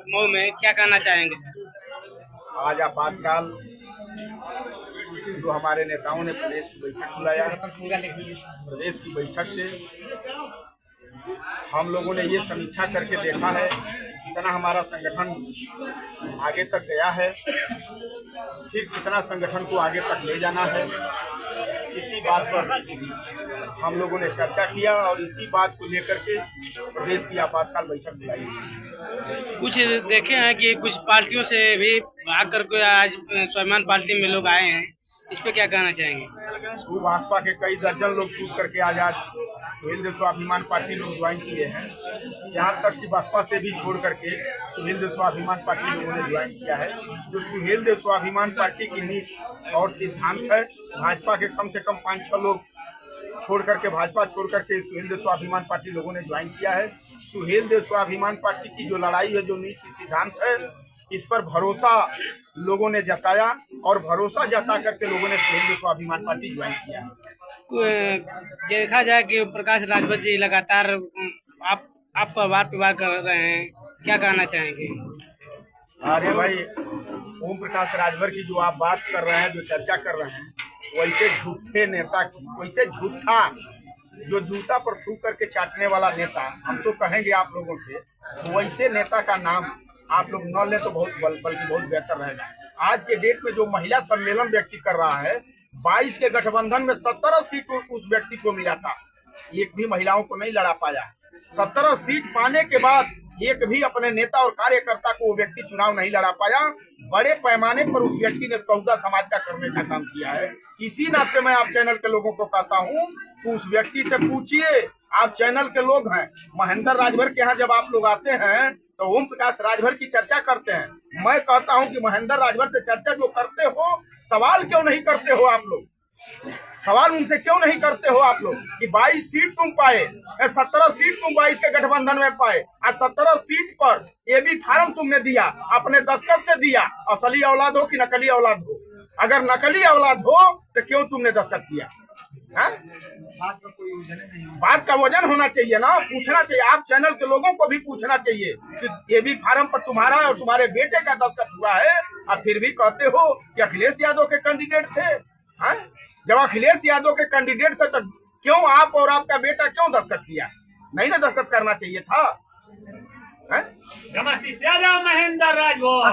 मऊ में, क्या कहना चाहेंगे सर? आज आपातकाल जो हमारे नेताओं ने प्रदेश की बैठक बुलाया है, प्रदेश की बैठक से हम लोगों ने ये समीक्षा करके देखा है कितना हमारा संगठन आगे तक गया है, फिर कितना संगठन को आगे तक ले जाना है। इसी बात पर हम लोगों ने चर्चा किया और इसी बात को लेकर के प्रदेश की आपातकाल बैठक बुलाई। कुछ देखे हैं कि कुछ पार्टियों से भी भाग करके आज स्वाभिमान पार्टी में लोग आए हैं, इस पे क्या कहना चाहेंगे? भाजपा के कई दर्जन लोग छूट करके आज सुहेल देव स्वाभिमान पार्टी लोग ज्वाइन किए हैं। यहाँ तक कि बसपा से भी छोड़ करके सुहेल देव स्वाभिमान पार्टी लोगों ने ज्वाइन किया है। जो सुहेल देव स्वाभिमान पार्टी की नीति और सिद्धांत है, भाजपा के कम से कम 5-6 लोग छोड़ करके, भाजपा छोड़ करके सुहेल देव स्वाभिमान पार्टी लोगों ने ज्वाइन किया है। सुहेल देव स्वाभिमान पार्टी की जो लड़ाई है, जो नीति सिद्धांत है, इस पर भरोसा लोगों ने जताया और भरोसा जता करके लोगों ने सुहेल देव स्वाभिमान पार्टी ज्वाइन किया है। देखा जाए कि प्रकाश राजभर जी लगातार आप पर वार विवाद कर रहे हैं, क्या कहना चाहेंगे? अरे भाई, ओम प्रकाश राजभर की जो आप बात कर रहे हैं, जो चर्चा कर रहे हैं, वैसे झूठे नेता की, वैसे झूठा जो जूता पर थूक करके चाटने वाला नेता, हम तो कहेंगे आप लोगों से, वैसे नेता का नाम आप लोग न ले तो बल्कि बहुत बेहतर रहेगा। आज के डेट में जो महिला सम्मेलन व्यक्ति कर रहा है, 22 के गठबंधन में 17 सीट उस व्यक्ति को मिला था, एक भी महिलाओं को नहीं लड़ा पाया। 17 सीट पाने के बाद एक भी अपने नेता और कार्यकर्ता को वो व्यक्ति चुनाव नहीं लड़ा पाया। बड़े पैमाने पर उस व्यक्ति ने सौदा समाज का करने का काम किया है। इसी नाते मैं आप चैनल के लोगों को कहता हूँ कि उस व्यक्ति से पूछिए, आप चैनल के लोग हैं, महेंद्र राजभर के यहाँ जब आप लोग आते हैं तो ओम प्रकाश राजभर की चर्चा करते हैं। मैं कहता हूं कि महेंद्र राजभर से चर्चा जो करते हो, सवाल क्यों नहीं करते हो आप लोग? सवाल उनसे क्यों नहीं करते हो आप लोग कि 22 सीट तुम पाए, 17 सीट तुम 22 के गठबंधन में पाए, आज 17 सीट पर एबी फार्म तुमने दिया, अपने दस्तखत से दिया। असली औलाद हो कि नकली औलाद हो? अगर नकली औलाद हो तो क्यों तुमने दस्तखत किया? बात का वजन होना चाहिए ना, पूछना चाहिए। आप चैनल के लोगों को भी पूछना चाहिए कि एबी फार्म पर तुम्हारा और तुम्हारे बेटे का दस्तखत हुआ है, आप फिर भी कहते हो कि अखिलेश यादव के कैंडिडेट थे। जब अखिलेश यादव के कैंडिडेट थे तो क्यों आप और आपका बेटा क्यों दस्तखत किया? नहीं ना दस्तखत करना चाहिए था। महेंद्र राजभर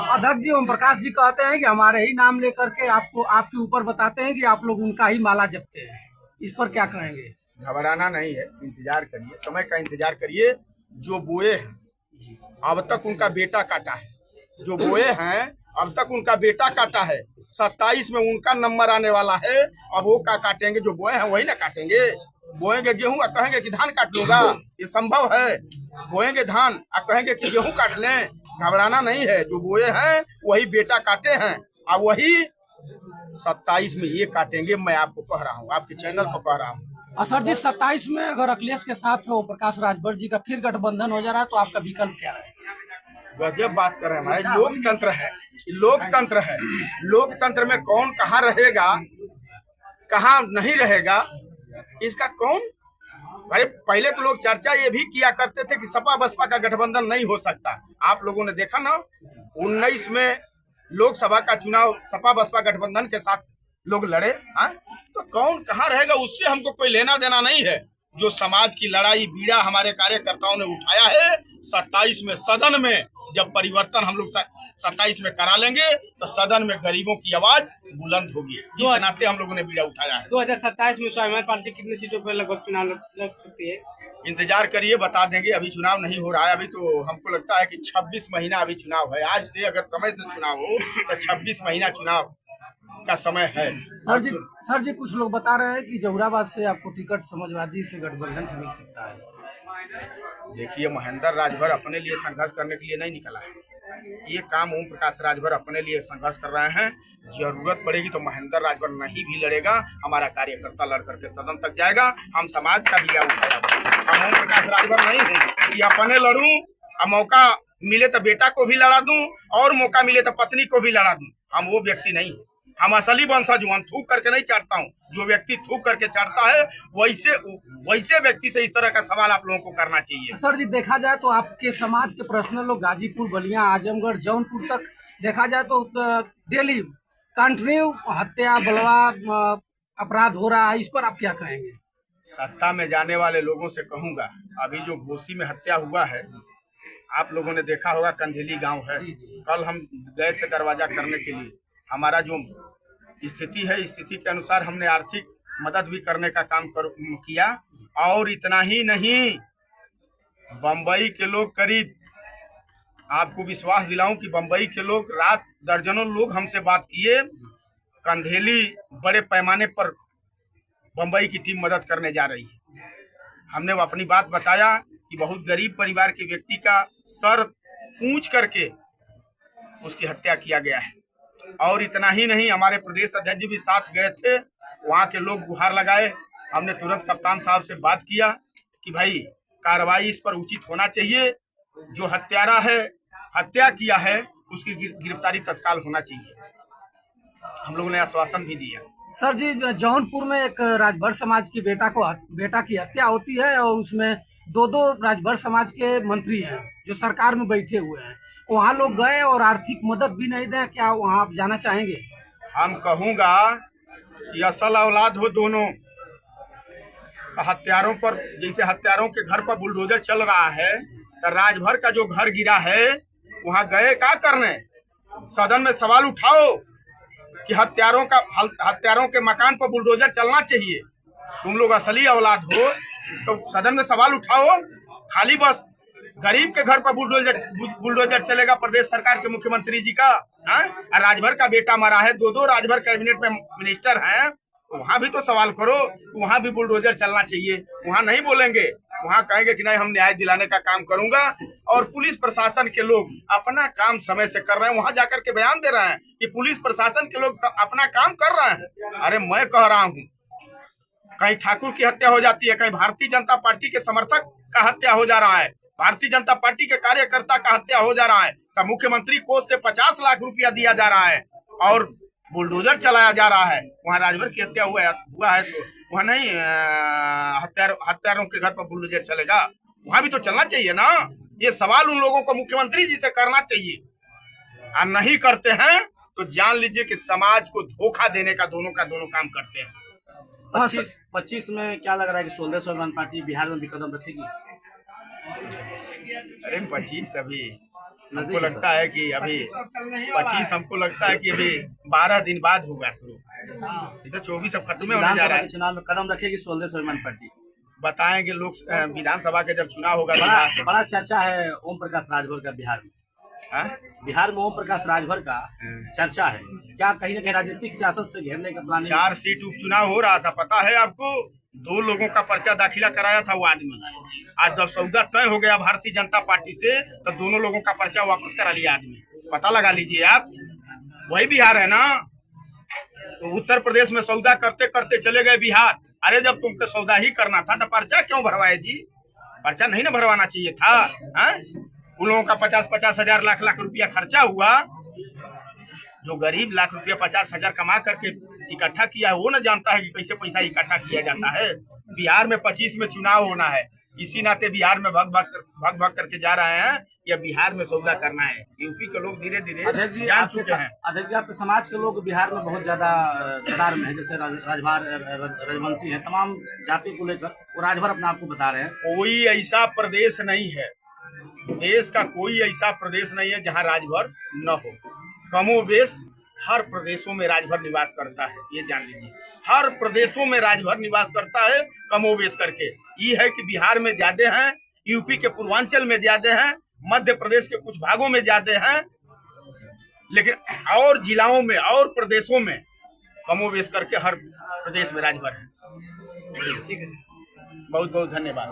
अध्यक्ष जी ओम प्रकाश जी कहते हैं कि हमारे ही नाम लेकर के आपको आपके ऊपर बताते हैं कि आप लोग उनका ही माला जपते हैं, इस पर क्या कहेंगे? घबराना नहीं है, इंतजार करिए, समय का इंतजार करिए। जो बोए हैं अब तक उनका बेटा काटा है, जो बोए हैं अब तक उनका बेटा काटा है। 27 में उनका नंबर आने वाला है, अब वो क्या काटेंगे? जो बोए हैं वही ना काटेंगे। बोएंगे गेहूं और कहेंगे कि धान काट लूंगा, ये संभव है? बोएंगे धान और कहेंगे कि गेहूं काट लें? घबराना नहीं है, जो बोए हैं वही बेटा काटे हैं और वही 27 में ये काटेंगे। मैं आपको कह रहा हूँ, आपके चैनल पर कह रहा हूँ। सर जी, 27 में अगर अखिलेश के साथ हो प्रकाश राजभर जी का फिर गठबंधन हो जा रहा है तो आपका विकल्प क्या है? गजब बात कर रहे हैं भाई। लोकतंत्र है, लोकतंत्र है। लोकतंत्र में कौन कहाँ रहेगा, कहाँ नहीं रहेगा, इसका कौन? अरे पहले तो लोग चर्चा ये भी किया करते थे कि सपा बसपा का गठबंधन नहीं हो सकता। आप लोगों ने देखा ना, 19 में लोकसभा का चुनाव सपा बसपा गठबंधन के साथ लोग लड़े। तो कौन कहाँ रहेगा उससे हमको कोई लेना देना नहीं है। जो समाज की लड़ाई बीड़ा हमारे कार्यकर्ताओं ने उठाया है, 27 में सदन में जब परिवर्तन हम लोग 27 में करा लेंगे तो सदन में गरीबों की आवाज बुलंद होगी। इस नाते हम लोगों ने बीड़ा उठाया है। 2027 में स्वाभिमान पार्टी कितनी सीटों पर लगभग चुनाव लग सकती है? इंतजार करिए, बता देंगे। अभी चुनाव नहीं हो रहा है, अभी तो हमको लगता है कि 26 महीना अभी चुनाव है। आज से अगर समय से चुनाव हो तो 26 महीना चुनाव का समय है। सर जी कुछ लोग बता रहे हैं कि जहुराबाद से आपको टिकट समाजवादी से गठबंधन से मिल सकता है। देखिए, महेंद्र राजभर अपने लिए संघर्ष करने के लिए नहीं निकला है। ये काम ओम प्रकाश राजभर अपने लिए संघर्ष कर रहे हैं। जरूरत पड़ेगी तो महेंद्र राजभर नहीं भी लड़ेगा, हमारा कार्यकर्ता लड़ करके सदन तक जाएगा। हम समाज का भी उठाएगा। हम ओम प्रकाश राजभर नहीं हूँ कि अपने लड़ूं और मौका मिले तो बेटा को भी लड़ा दूं और मौका मिले तो पत्नी को भी लड़ा दूं। हम वो व्यक्ति नहीं हम असली वंशज हूँ, हम थूक करके नहीं चाटता हूँ। जो व्यक्ति थूक करके चाटता है वैसे व्यक्ति से इस तरह का सवाल आप लोगों को करना चाहिए। सर जी, देखा जाए तो आपके समाज के पर्सनल लोग गाजीपुर, बलिया, आजमगढ़, जौनपुर तक देखा जाए तो डेली कंटिन्यू हत्या, बलवा, अपराध हो रहा है। इस पर आप क्या कहेंगे? सत्ता में जाने वाले लोगों से कहूंगा, अभी जो घोसी में हत्या हुआ है, आप लोगों ने देखा होगा, कंधेली गांव है। कल हम गए थे दरवाजा करने के लिए। हमारा जो स्थिति है, स्थिति के अनुसार हमने आर्थिक मदद भी करने का काम किया। और इतना ही नहीं, बम्बई के लोग करीब, आपको विश्वास दिलाऊं कि बम्बई के लोग रात दर्जनों लोग हमसे बात किए। कंधेली बड़े पैमाने पर बम्बई की टीम मदद करने जा रही है। हमने वो अपनी बात बताया कि बहुत गरीब परिवार के व्यक्ति का सर कूच करके उसकी हत्या किया गया है। और इतना ही नहीं, हमारे प्रदेश अध्यक्ष भी साथ गए थे। वहाँ के लोग गुहार लगाए। हमने तुरंत कप्तान साहब से बात किया कि भाई कार्रवाई इस पर उचित होना चाहिए। जो हत्यारा है, हत्या किया है, उसकी गिरफ्तारी तत्काल होना चाहिए। हम लोगों ने आश्वासन भी दिया। सर जी, जौनपुर में एक राजभर समाज की बेटा की हत्या होती है और उसमें दो राजभर समाज के मंत्री हैं जो सरकार में बैठे हुए हैं। वहाँ लोग गए और आर्थिक मदद भी नहीं दें। क्या वहाँ आप जाना चाहेंगे? हम कहूँगा कि असल औलाद हो दोनों। हत्यारों पर, जैसे हत्यारों के घर पर बुलडोजर चल रहा है, तो राजभर का जो घर गिरा है वहाँ गए क्या करने? सदन में सवाल उठाओ कि हत्यारों के मकान पर बुलडोजर चलना चाहिए। तुम लोग असली औलाद हो तो सदन में सवाल उठाओ। खाली बस गरीब के घर पर बुलडोजर चलेगा प्रदेश सरकार के मुख्यमंत्री जी का? और राजभर का बेटा मरा है, दो राजभर कैबिनेट में मिनिस्टर हैं, वहाँ भी तो सवाल करो। वहाँ भी बुलडोजर चलना चाहिए। वहाँ नहीं बोलेंगे, वहाँ कहेंगे कि नहीं, हम न्याय दिलाने का काम करूंगा। और पुलिस प्रशासन के लोग अपना काम समय से कर रहे हैं। वहाँ जाकर के बयान दे रहे हैं कि पुलिस प्रशासन के लोग अपना काम कर रहे हैं। अरे मैं कह रहा हूँ, कहीं ठाकुर की हत्या हो जाती है, कहीं भारतीय जनता पार्टी के समर्थक का हत्या हो जा रहा है, भारतीय जनता पार्टी के कार्यकर्ता का हत्या हो जा रहा है, तो मुख्यमंत्री कोष से 50 लाख रुपया दिया जा रहा है और बुलडोजर चलाया जा रहा है। वहाँ राजभर की हत्या हुआ है तो वहाँ नहीं हत्यारों के घर पर बुलडोजर चलेगा? वहाँ भी तो चलना चाहिए ना। ये सवाल उन लोगों को मुख्यमंत्री जी से करना चाहिए। और नहीं करते हैं तो जान लीजिए कि समाज को धोखा देने का दोनों काम करते हैं। 25 में क्या लग रहा है कि सोल्जर स्वाभिमान पार्टी बिहार में भी कदम रखेगी? अरे 25 अभी हमको लगता है कि अभी 25 हमको लगता है कि अभी 12 दिन बाद होगा शुरू। इसे 24 अब खत्म होने जा रहा है। चुनाव में कदम रखेगी सोल्जर स्वाभिमान पार्टी? बताएंगे लोग। विधानसभा के जब चुनाव होगा, बड़ा चर्चा है ओम प्रकाश राजभर का बिहार में। बिहार में ओम प्रकाश राजभर का चर्चा है। क्या कहीं ना कहीं राजनीतिक सियासत से घेरने का प्लान? 4 सीट उपचुनाव हो रहा था, पता है आपको? 2 लोगों का पर्चा दाखिला कराया था वो आदमी। आज जब सौदा तय हो गया भारतीय जनता पार्टी से, तो दोनों लोगों का पर्चा वापस करा लिया आदमी। पता लगा लीजिए आप, वही बिहार है ना। तो उत्तर प्रदेश में सौदा करते करते चले गए बिहार। अरे जब तुमको सौदा ही करना था तो पर्चा क्यों भरवाए जी? पर्चा नहीं ना भरवाना चाहिए था। उन लोगों का 50-50 हजार लाख रुपया खर्चा हुआ। जो गरीब लाख रुपया 50 हजार कमा करके इकट्ठा किया है, वो न जानता है कि कैसे पैसा इकट्ठा किया जाता है। बिहार में 25 में चुनाव होना है, इसी नाते बिहार में भग करके जा रहे हैं। या बिहार में सौदा करना है। यूपी के लोग धीरे धीरे जान चुके हैं। अध्यक्ष जी, आपके समाज के लोग बिहार में बहुत ज्यादा कतार में है, जैसे राजभर, राजवंशी है, तमाम जाति को लेकर वो राजभर अपने आप को बता रहे हैं। कोई ऐसा प्रदेश नहीं है, देश का कोई ऐसा प्रदेश नहीं है जहाँ राजभर न हो। कमोबेश हर प्रदेशों में राजभर निवास करता है, ये जान लीजिए। हर प्रदेशों में राजभर निवास करता है कमोबेश करके। ये है कि बिहार में ज्यादा हैं, यूपी के पूर्वांचल में ज्यादा हैं, मध्य प्रदेश के कुछ भागों में ज्यादा हैं, लेकिन और जिलाओं में और प्रदेशों में कमोबेश करके हर प्रदेश में राजभर है। बहुत बहुत धन्यवाद।